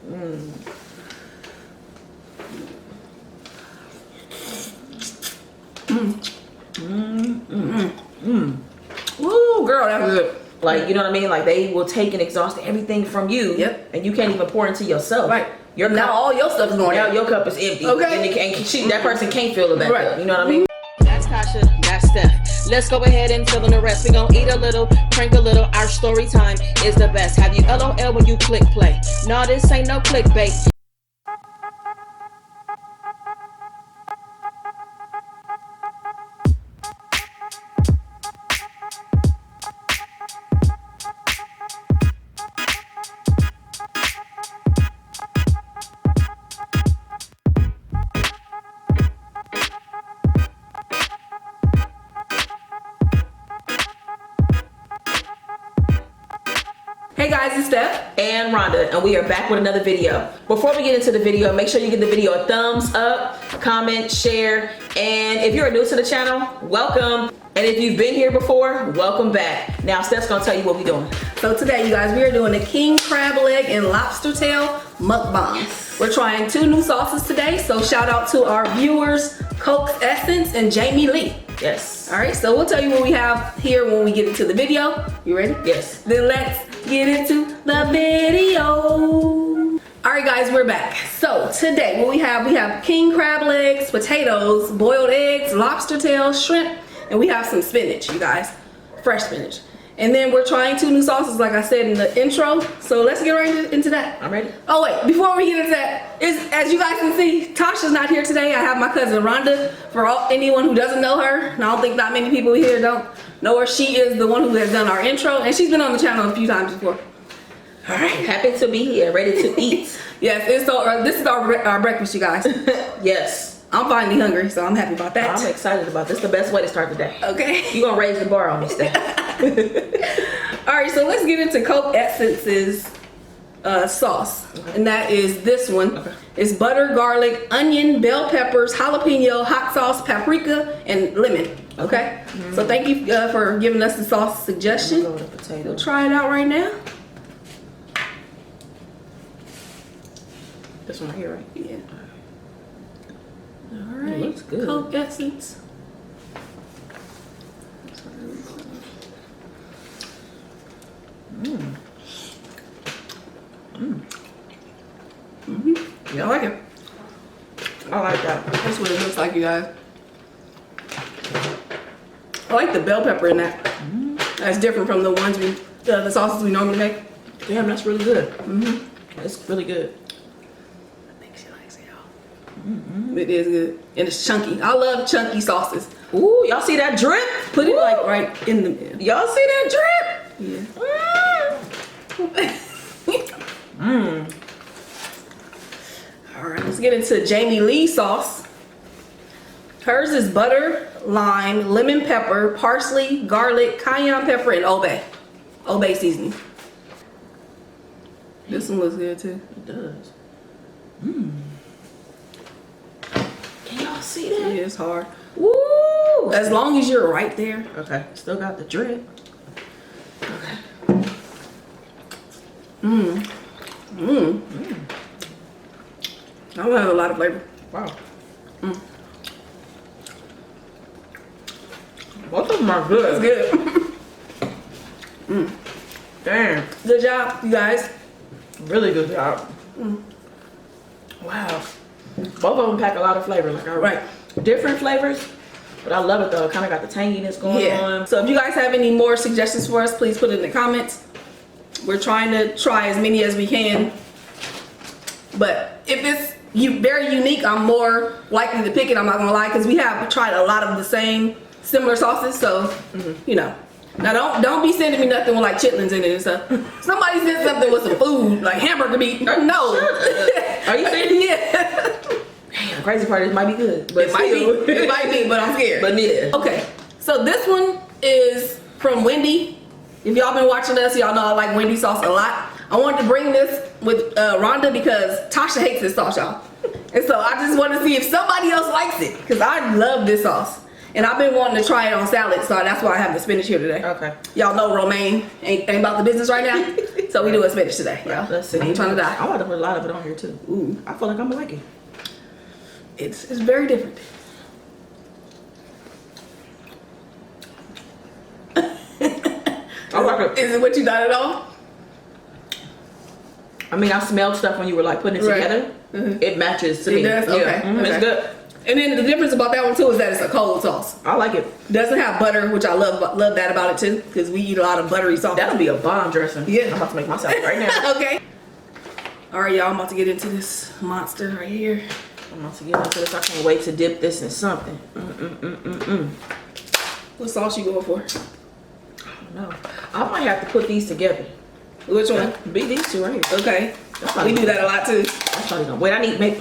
Woo, girl, that's good. Like, you know what I mean? Like, they will take and exhaust everything from you. Yep. And you can't even pour into yourself. Right. Your Now cup, all your stuff is going now out. your cup is empty. Okay. And that person can't fill it back Right. up. You know what I mean? That's Tasha. That's Steph. Let's go ahead and fill in the rest. We gonna eat a little, prank a little. Our story time is the best. Have you LOL when you click play? No, this ain't no clickbait. Hey guys, it's Steph And Rhonda, and we are back with another video. Before we get into the video, make sure you give the video a thumbs up, comment, share, and if you're new to the channel, welcome. And if you've been here before, welcome back. Now Steph's gonna tell you what we're doing. So today, you guys, we are doing a king crab leg and lobster tail mukbang. We're trying 2 new sauces today, so shout out to our viewers, Coke Essence and Jamie Lee. Yes. All right, so we'll tell you what we have here when we get into the video. You ready? Yes. Then let's get into the video. All right, guys, we're back. So today, what we have king crab legs, potatoes, boiled eggs, lobster tail, shrimp, and we have some spinach, you guys, fresh spinach. And then we're trying 2 new sauces, like I said in the intro. So let's get right into that. I'm ready. Oh wait, before we get into that, as you guys can see, Tasha's not here today. I have my cousin Rhonda. For anyone who doesn't know her, and I don't think that many people here don't know her, she is the one who has done our intro, and she's been on the channel a few times before. All right. Happy to be here, ready to eat. Yes, and so this is our breakfast, you guys. Yes. I'm finally hungry, so I'm happy about that. I'm excited about this. The best way to start the day. Okay. You're gonna raise the bar on me, Steph. All right, so let's get into Coke Essence's sauce, and that is this one. Okay. It's butter, garlic, onion, bell peppers, jalapeno, hot sauce, paprika, and lemon. Okay. So thank you for giving us the sauce suggestion. Go with the potato. We'll try it out right now. This one right here, right? Yeah. All right. It looks good. Coke Essence. Yeah, I like it. I like that. That's what it looks like, you guys. I like the bell pepper in that. That's different from the ones the sauces we normally make. Damn, that's really good. It's really good. I think she likes it, y'all. It is good, and it's chunky. I love chunky sauces. Ooh, y'all see that drip? Put it like right in the middle. Y'all see that drip? Yeah. All right, let's get into Jamie Lee sauce. Hers is butter, lime, lemon pepper, parsley, garlic, cayenne pepper, and Old Bay seasoning. This one looks good too. It does. Can y'all see that? Yeah, it's hard. Woo! As long as you're right there. Okay, still got the drip. Okay. I don't have a lot of flavor. Wow. Both of them are That's good. good. Damn. Good job, you guys. Really good job. Wow. Both of them pack a lot of flavor. Like Right. Different flavors, but I love it though. Kind of got the tanginess going on. So if you guys have any more suggestions for us, please put it in the comments. We're trying to try as many as we can. But if it's very unique, I'm more likely to pick it. I'm not gonna lie, because we have tried a lot of the same similar sauces. So you know. Now don't be sending me nothing with like chitlins in it and stuff. Somebody sent something with some food, like hamburger meat. No. Are you serious? Yeah. Damn, crazy part is it might be good. But It might be, but I'm scared. But yeah. Okay, so this one is from Wendy. If y'all been watching us, y'all know I like Wendy sauce a lot. I wanted to bring this with Rhonda because Tasha hates this sauce, y'all. And so I just want to see if somebody else likes it, because I love this sauce. And I've been wanting to try it on salad, so that's why I have the spinach here today. Okay. Y'all know romaine ain't about the business right now, so we doing spinach today. Y'all. Let's see. I ain't trying to die. I want to put a lot of it on here too. Ooh, I feel like I'm gonna like it. it's very different. I like it. Is it what you thought at all? I mean, I smelled stuff when you were like putting it Right. together. Mhm. It matches to It me. does? Yeah. Okay. Mhm, Okay. It's good. And then the difference about that one too is that it's a cold sauce. I like it. Doesn't have butter, which I love that about it too, because we eat a lot of buttery sauce. That'll be a bomb dressing. Yeah. I'm about to make myself right now. Okay. All right, y'all. I'm about to get into this monster right here. I'm about to get into this. I can't wait to dip this in something. What sauce you going for? No, I might have to put these together. Which one? Be these two right here. Okay. That's We do that a lot too. That's probably gonna wait. I need make.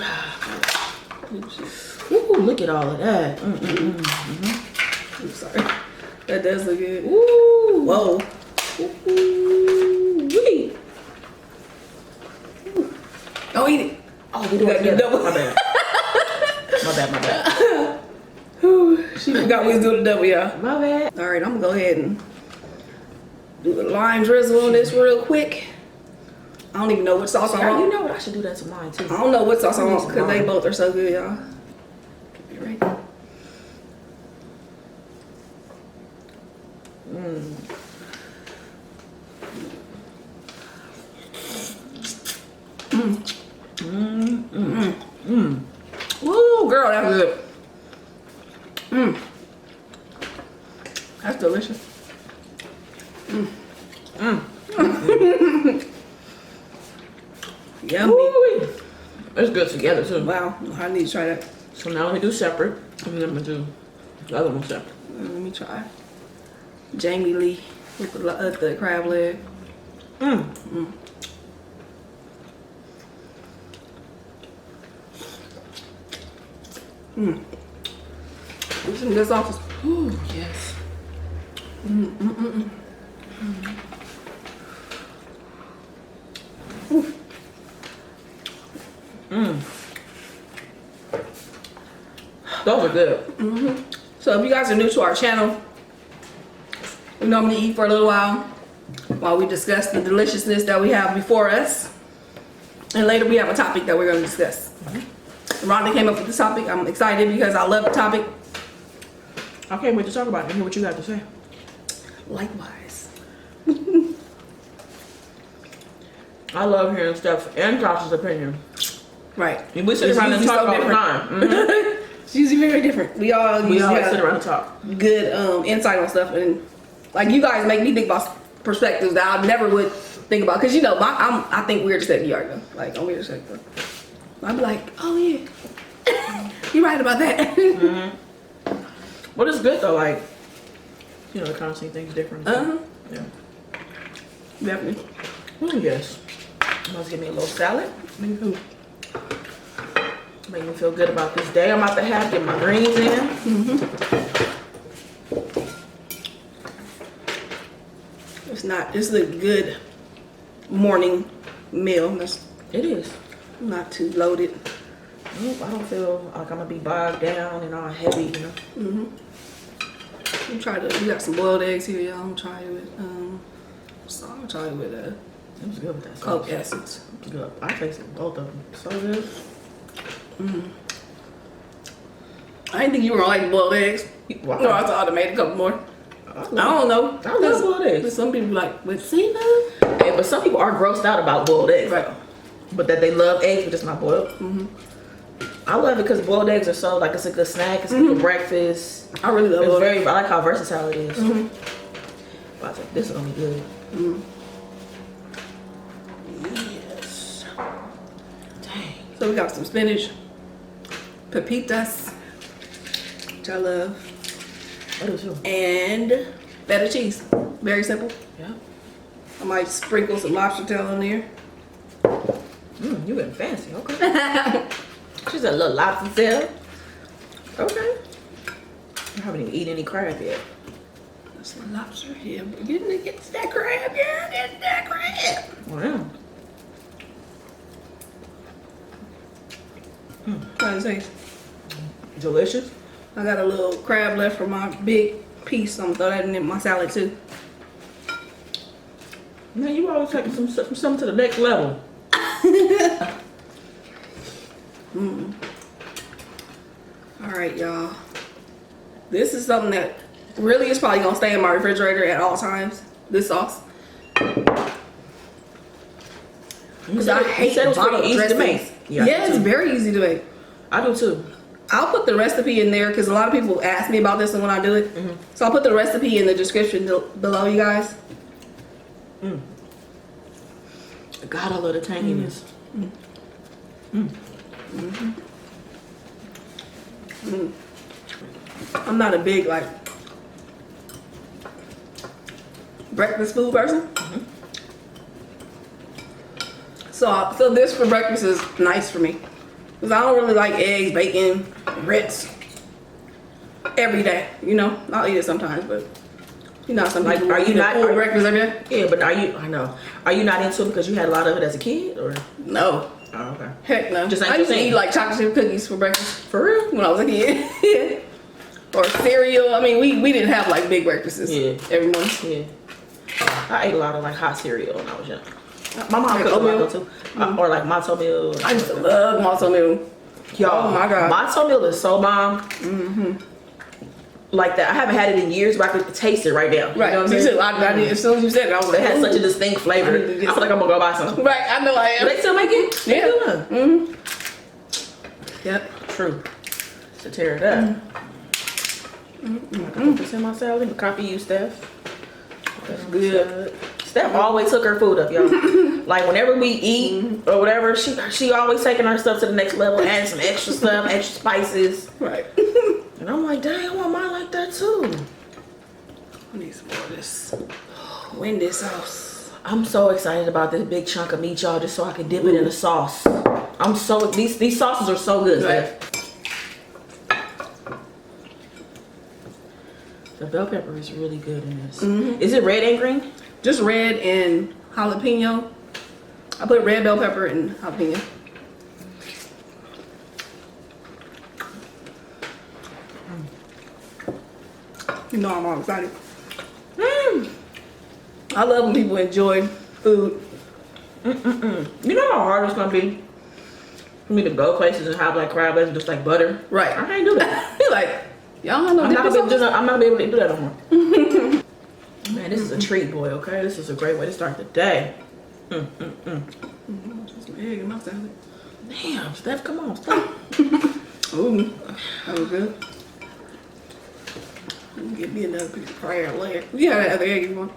Ooh, look at all of that. I'm sorry. That does look good. Ooh, Whoa. ooh, wee. Don't eat it. Oh, we do You it gotta do together. double. My bad. My bad. Whew, she forgot we was doing the double, y'all. My bad. All right, I'm gonna go ahead and do a lime drizzle on this real quick. I don't even know what sauce I Girl, want. you know what? I should do that to mine too. I don't know what sauce I want because they Lime. both are so good, y'all. Be right. Woo, girl, that's good. That's delicious. Yummy. Ooh, it's good together too. Wow, I need to try that. So now let me do separate, and then I'm gonna do the other one separate. Let me try. Jamie Lee with the crab leg. There's some good sauces. Ooh, yes. Those are good. So if you guys are new to our channel, we normally eat for a little while we discuss the deliciousness that we have before us. And later we have a topic that we're going to discuss. Rhonda came up with this topic. I'm excited because I love the topic. I can't wait to talk about it and hear what you got to say. Likewise. I love hearing Steph and Tasha's opinion. Right. And we sit It's around and usually talk so all the different. time. It's usually very different. We all We usually always have sit around and talk. good insight on stuff, and like you guys make me think about perspectives that I never would think about. Cause you know, I think weird as you are though. Like I'm weird as though. I'd be like, oh yeah, you're right about that. But it's good though, like, you know, to kind of see things different. Yeah. Definitely. Oh yes. Let's give me a little salad. Me too. Make me feel good about this day I'm about to have. Get my greens in. It's a good morning meal. It is. Not too loaded. Nope, I don't feel like I'm gonna be bogged down and all heavy, you know. We got some boiled eggs here, y'all. I'm trying with so I'm trying with It was good with that Coke sauce. essence. It was good. I tasted both of them. So good. I didn't think you were gonna like boiled eggs. Wow. No, I thought I'd have made a couple more. I don't know. I love boiled eggs. But some people like with seafood. Hey, but some people are grossed out about boiled eggs. Right. But that they love eggs, but just not boiled. I love it because boiled eggs are so, like, it's a good snack. It's good for breakfast. I really love It's boiled very, I like how versatile it is. But I was like, this is gonna be good. Yes. Dang. So we got some spinach, pepitas, which I love, I do too. and feta cheese. Very simple. Yeah. I might sprinkle some lobster tail in there. You getting fancy, okay. She's a little lobster tail. Okay. I haven't even eaten any crab yet. That's my lobster here. But getting to get that crab, yeah, get that crab. Wow. How does it taste? Delicious. I got a little crab left from my big piece. I'm gonna throw that in my salad too. Man, you always taking something to the next level. All right, y'all. This is something that really is probably gonna stay in my refrigerator at all times. This sauce. Because I hate bottle easy to make. dressings. Yeah, it's very easy to make. I do too. I'll put the recipe in there because a lot of people ask me about this and when I do it. So I'll put the recipe in the description below, you guys. God, I love the tanginess. I'm not a big like breakfast food person. So this for breakfast is nice for me because I don't really like eggs, bacon, grits every day. You know, I'll eat it sometimes, but you know, some people Are you eat not full breakfast every day? Yeah, but are you? I know. Are you not into it because you had a lot of it as a kid, or? No. Oh, okay. Heck no. Just ain't I your used to thing. eat like chocolate chip cookies for breakfast For real? when I was a kid. Or cereal. I mean, we didn't have like big breakfasts every morning. Yeah. I ate a lot of like hot cereal when I was young. My mom Like cooked a oatmeal? lot too. Or like matzo meal. I used to love matzo meal. Y'all, Oh my God. matzo meal is so bomb. Like that. I haven't had it in years, but I could taste it right now. Right. You know what I'm Me saying? too. I did. As soon as you said it, I was like, It has ooh. such a distinct flavor. I need to I get feel like I'm gonna go buy some. Right. I know I am. They still make it? Yeah. They do. Yep. True. To tear it up. I can put this in my salad. Copy you, Steph. That's good. Steph always took her food up, y'all. Like whenever we eat or whatever, she always taking her stuff to the next level, adding some extra stuff, extra spices. Right. And I'm like, dang, I want mine like that too. I need some more of this Wendy sauce. I'm so excited about this big chunk of meat, y'all, just so I can dip it in the sauce. I'm so these sauces are so good, Steph. The bell pepper is really good in this. Is it red and green? Just red and jalapeno. I put red bell pepper and jalapeno. You know I'm all excited. I love when people enjoy food. You know how hard it's gonna be for me to go places and have like crab legs and just like butter? Right. I can't do that. You're like, y'all have no I'm not dipping sauce? gonna be able to do that no more. Man, this is a treat, boy. Okay, this is a great way to start the day. Just some egg in my salad. Damn, Steph, come on, stop. Ooh, that was good. Give me another piece of prayer leg. You have that other egg you want.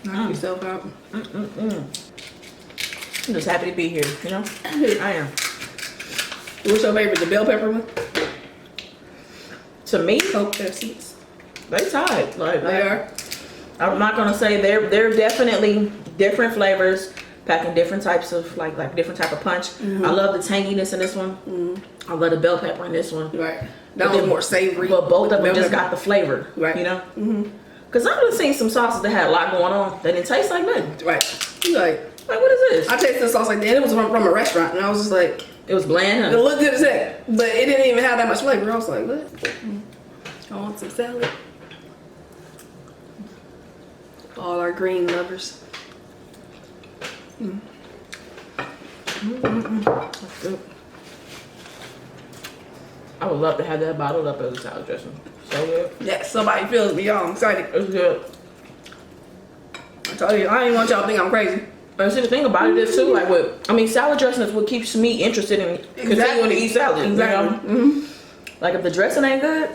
Knock yourself out. I'm just happy to be here, you know? I am. What's your favorite? The bell pepper one? To me, Coke seeds. they tied. Like They are. I'm not gonna say they're definitely different flavors, packing different types of like different type of punch. I love the tanginess in this one. I love the bell pepper in this one. Right. That one's more savory. But both with of them bell just pepper. got the flavor, Right. you know? Because I've been seeing some sauces that had a lot going on that didn't taste like nothing. Right. You like, Like, what is this? I tasted the sauce like that. And it was from a restaurant. And I was just like, It was bland, it huh? looked good as heck. But it didn't even have that much flavor. I was like, what? I want some salad. All our green lovers. That's good. I would love to have that bottled up as a salad dressing. So good. Yeah, somebody feels me, y'all. I'm excited. It's good. I told you, I ain't want y'all to think I'm crazy. And see, the thing about it is too, like salad dressing is what keeps me interested in continuing to eat salad. Exactly. You know? Like if the dressing ain't good,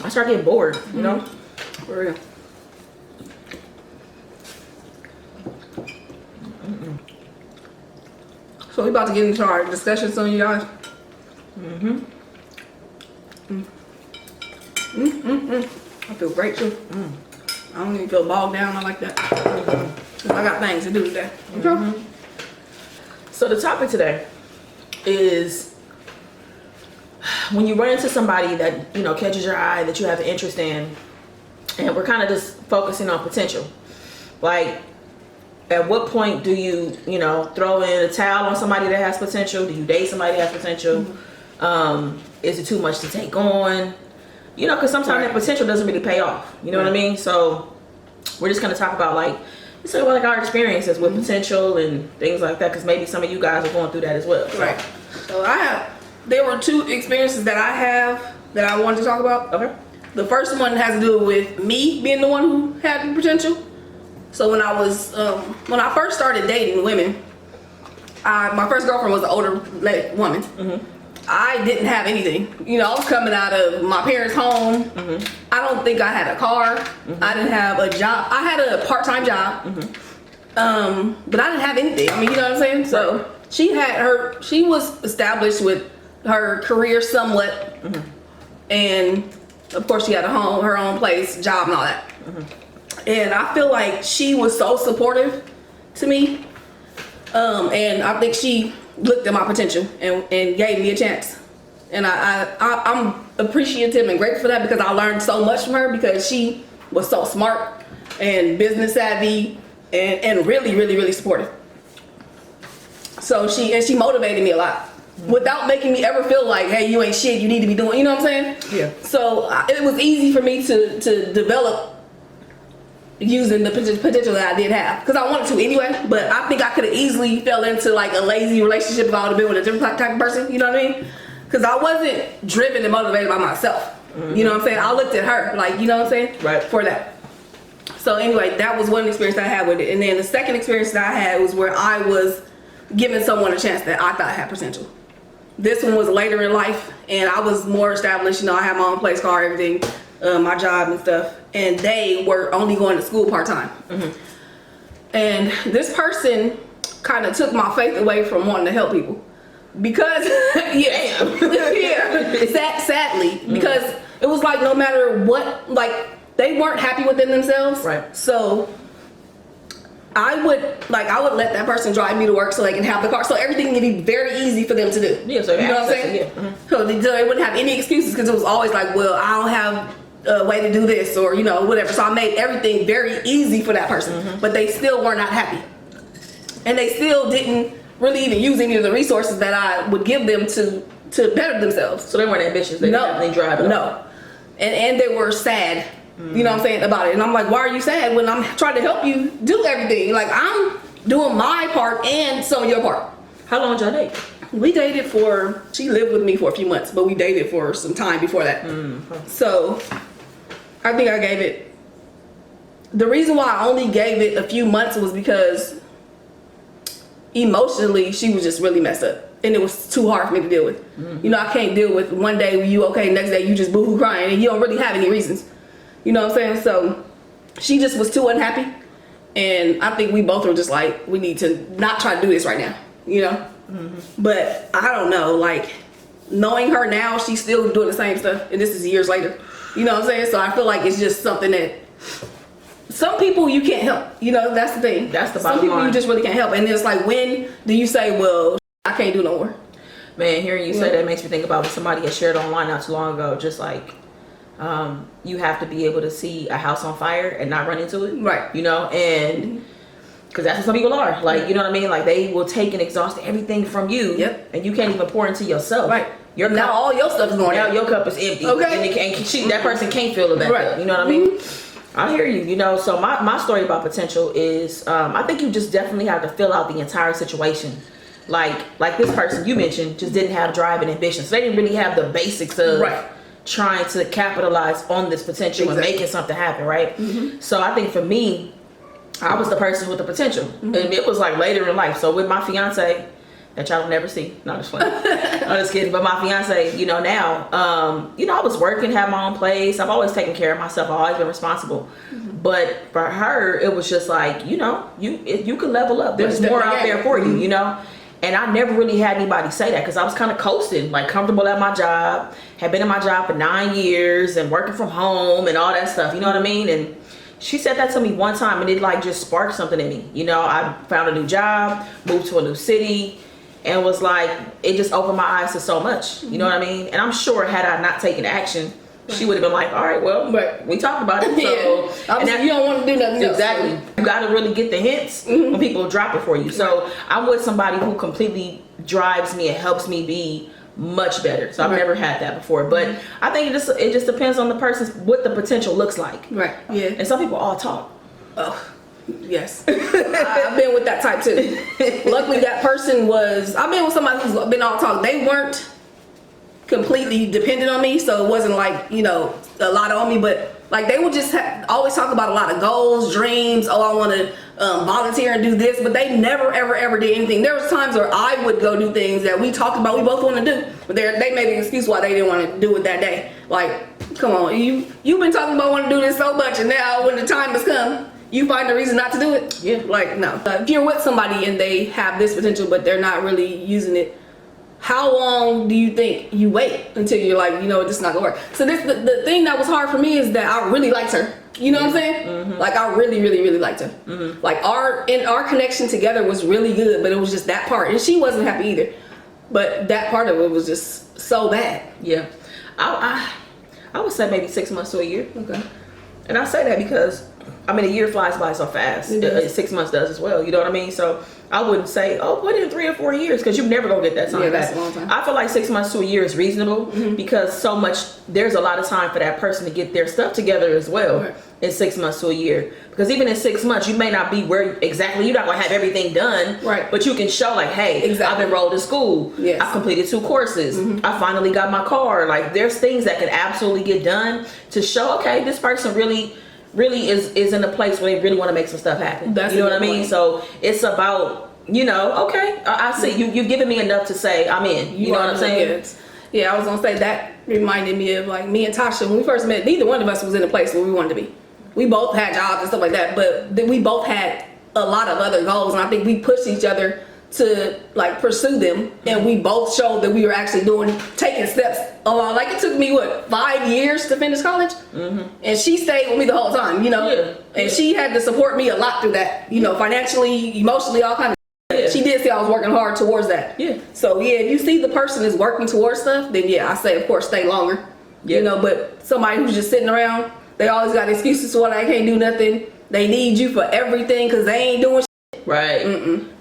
I start getting bored, you know? For real. So we about to get into our discussion soon, you guys. I feel great too. I don't even feel bogged down. I like that. I got things to do today. Okay. So the topic today is when you run into somebody that, you know, catches your eye, that you have an interest in, and we're kind of just focusing on potential. Like, at what point do you, you know, throw in a towel on somebody that has potential? Do you date somebody that has potential? Is it too much to take on? You know, because sometimes that potential doesn't really pay off. You know what I mean? So we're just going to talk about like our experiences with potential and things like that, because maybe some of you guys are going through that as well. So. Right. So there were 2 experiences that I have that I wanted to talk about. Okay. The first one has to do with me being the one who had the potential. So when I first started dating women, my first girlfriend was an older woman. I didn't have anything. You know, I was coming out of my parents' home. I don't think I had a car. I didn't have a job. I had a part-time job. But I didn't have anything. I mean, you know what I'm saying? So she was established with her career somewhat. And of course she had her own place, job and all that. And I feel like she was so supportive to me. And I think she looked at my potential and gave me a chance. And I'm appreciative and grateful for that, because I learned so much from her, because she was so smart and business savvy and really, really, really supportive. So she motivated me a lot without making me ever feel like, hey, you ain't shit, you need to be doing, you know what I'm saying? Yeah. So it was easy for me to develop using the potential that I did have, because I wanted to anyway. But I think I could have easily fell into like a lazy relationship if I would have been with a different type of person, you know what I mean? Because I wasn't driven and motivated by myself. You know what I'm saying? I looked at her, like, you know what I'm saying? Right. For that. So anyway, that was one experience that I had with it. And then the second experience that I had was where I was giving someone a chance that I thought had potential. This one was later in life, and I was more established. You know, I had my own place, car, everything, my job and stuff. And they were only going to school part-time. And this person kind of took my faith away from wanting to help people. Because, sadly, because it was like no matter what, like they weren't happy within themselves. Right. So I would let that person drive me to work so they can have the car. So everything would be very easy for them to do. Yeah, so you know what I'm saying? Yeah. So they wouldn't have any excuses, because it was always like, well, I don't have a way to do this, or, you know, whatever. So I made everything very easy for that person. But they still were not happy. And they still didn't really even use any of the resources that I would give them to better themselves. So they weren't ambitious. They didn't drive it. No. And they were sad. You know what I'm saying, about it. And I'm like, why are you sad when I'm trying to help you do everything? Like, I'm doing my part and some of your part. How long did y'all date? We dated she lived with me for a few months, but we dated for some time before that. So I think I gave it, the reason why I only gave it a few months was because emotionally she was just really messed up. And it was too hard for me to deal with. You know, I can't deal with one day you okay, next day you just boo-hoo crying and you don't really have any reasons. You know what I'm saying? So she just was too unhappy. And I think we both were just like, we need to not try to do this right now, you know? But I don't know, like, knowing her now, she's still doing the same stuff. And this is years later. You know what I'm saying? So I feel like it's just something that some people you can't help. You know, that's the thing. That's the bottom line. Some people you just really can't help. And it's like, when do you say, well, I can't do no more? Man, hearing you say that makes me think about what somebody had shared online not too long ago. Just like, you have to be able to see a house on fire and not run into it. Right. You know, and because that's what some people are. Like, you know what I mean? Like, they will take and exhaust everything from you. Yep. And you can't even pour into yourself. Right. Now all your stuff is going out. Your cup is empty. Okay. And that person can't fill it back up. You know what I mean? I hear you. You know, so my story about potential is, I think you just definitely have to fill out the entire situation. Like this person you mentioned just didn't have drive and ambition. So they didn't really have the basics of trying to capitalize on this potential and making something happen, right? So I think for me, I was the person with the potential. And it was like later in life. So with my fiance, that y'all will never see. No, just funny. I'm just kidding. But my fiance, you know, now, you know, I was working, had my own place. I've always taken care of myself. I've always been responsible. But for her, it was just like, you know, you can level up. There's more out there for you, you know? And I never really had anybody say that, because I was kind of coasting, like comfortable at my job, had been in my job for 9 years and working from home and all that stuff, you know what I mean? And she said that to me one time, and it like just sparked something in me. You know, I found a new job, moved to a new city, and was like, it just opened my eyes to so much, you know what I mean? And I'm sure had I not taken action, she would have been like, all right, well, we talked about it. So, and that, you don't want to do nothing else. Exactly. You got to really get the hints when people drop it for you. So I'm with somebody who completely drives me and helps me be much better. So I've never had that before, but I think it just depends on the person's what the potential looks like. Right. Yeah. And some people all talk. Oh, yes. I've been with that type too. Luckily, that person was. I've been with somebody who's been all talk. They weren't completely dependent on me, so it wasn't like, you know, a lot on me, but like they would just always talk about a lot of goals, dreams. Oh, I want to volunteer and do this, but they never ever did anything. There was times where I would go do things that we talked about we both want to do, but they made an excuse why they didn't want to do it that day. Like, come on, you've been talking about wanting to do this so much, and now when the time has come, you find a reason not to do it. Yeah. Like, no. If you're with somebody and they have this potential but they're not really using it, how long do you think you wait until you're like, you know, this is not gonna work? So the thing that was hard for me is that I really liked her. You know what I'm saying? Like, I really liked her. Like, our connection together was really good, but it was just that part, and she wasn't happy either. But that part of it was just so bad. Yeah, I would say maybe 6 months to a year. Okay. And I say that because I mean, a year flies by so fast. 6 months does as well. You know what I mean? So I wouldn't say, oh, put in 3 or 4 years, because you never gonna get that time. Yeah, that's a long time. I feel like 6 months to a year is reasonable because there's a lot of time for that person to get their stuff together as well in 6 months to a year. Because even in 6 months, you may not be where exactly, you're not gonna have everything done, but you can show like, hey, I've enrolled in school. Yes. I've completed 2 courses. I finally got my car. Like, there's things that can absolutely get done to show, okay, this person really is in a place where they really want to make some stuff happen. That's, you know what I mean? So it's about, you know, okay, I see you've given me enough to say I'm in. You know what I'm saying? Yeah, I was gonna say that reminded me of like me and Tasha when we first met. Neither one of us was in a place where we wanted to be. We both had jobs and stuff like that, but then we both had a lot of other goals, and I think we pushed each other to like pursue them, and we both showed that we were actually taking steps along. Like, it took me 5 years to finish college, and she stayed with me the whole time, you know, and she had to support me a lot through that, you know, financially, emotionally, all kinds of. She did see I was working hard towards that. So yeah, if you see the person is working towards stuff, then yeah, I say of course stay longer. You know, but somebody who's just sitting around, they always got excuses for why they can't do nothing. They need you for everything because they ain't doing shit. Right.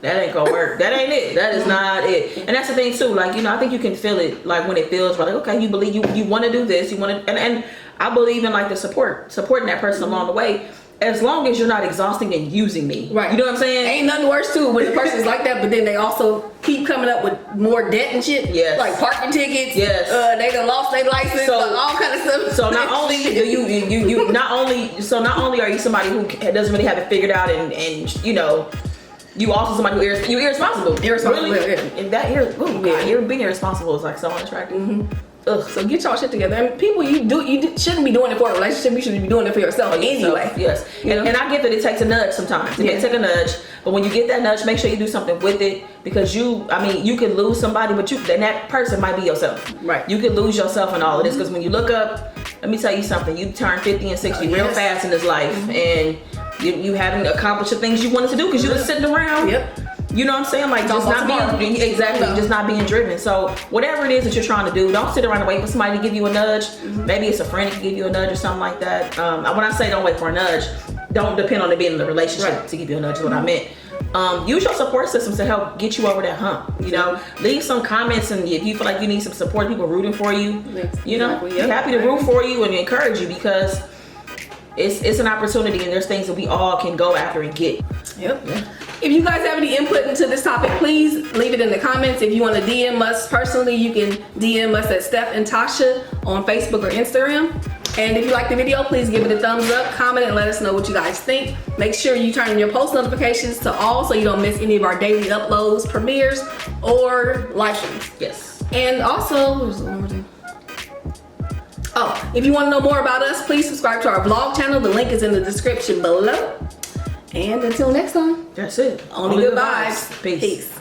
That ain't gonna work. That ain't it. That is not it. And that's the thing too. Like, you know, I think you can feel it. Like when it feels like, okay, you believe you want to do this. You want to, and I believe in like the supporting that person along the way. As long as you're not exhausting and using me. Right. You know what I'm saying? Ain't nothing worse too when the person's like that, but then they also keep coming up with more debt and shit. Like parking tickets. They done lost their license, so, all kind of stuff. So not only do you not only are you somebody who doesn't really have it figured out, and you know, you also somebody who you're irresponsible. Really? And that you're being irresponsible is like so unattractive. So get y'all shit together. And people, you shouldn't be doing it for a relationship. You should be doing it for yourself anyway. Yes. And I get that it takes a nudge sometimes. It may take a nudge, but when you get that nudge, make sure you do something with it, because you can lose somebody, but then that person might be yourself. Right. You could lose yourself in all of this, because when you look up, let me tell you something. You turn 50 and 60 real fast in this life, and you haven't accomplished the things you wanted to do because you were sitting around. You know what I'm saying? Like, just not being just not being driven. So whatever it is that you're trying to do, don't sit around and wait for somebody to give you a nudge. Maybe it's a friend that can give you a nudge or something like that. When I say don't wait for a nudge, don't depend on it being in the relationship to give you a nudge is what I meant. Use your support systems to help get you over that hump. You know, leave some comments, and if you feel like you need some support, people rooting for you, you know, be happy to root for you and encourage you, because it's an opportunity, and there's things that we all can go after and get. If you guys have any input into this topic, please leave it in the comments. If you want to DM us personally, you can DM us at Steph and Tasha on Facebook or Instagram. And if you like the video, please give it a thumbs up, comment, and let us know what you guys think. Make sure you turn on your post notifications to all so you don't miss any of our daily uploads, premieres, or live streams. And also, there's one more thing. If you want to know more about us, please subscribe to our vlog channel. The link is in the description below. And until next time, that's it. Only good vibes. Peace.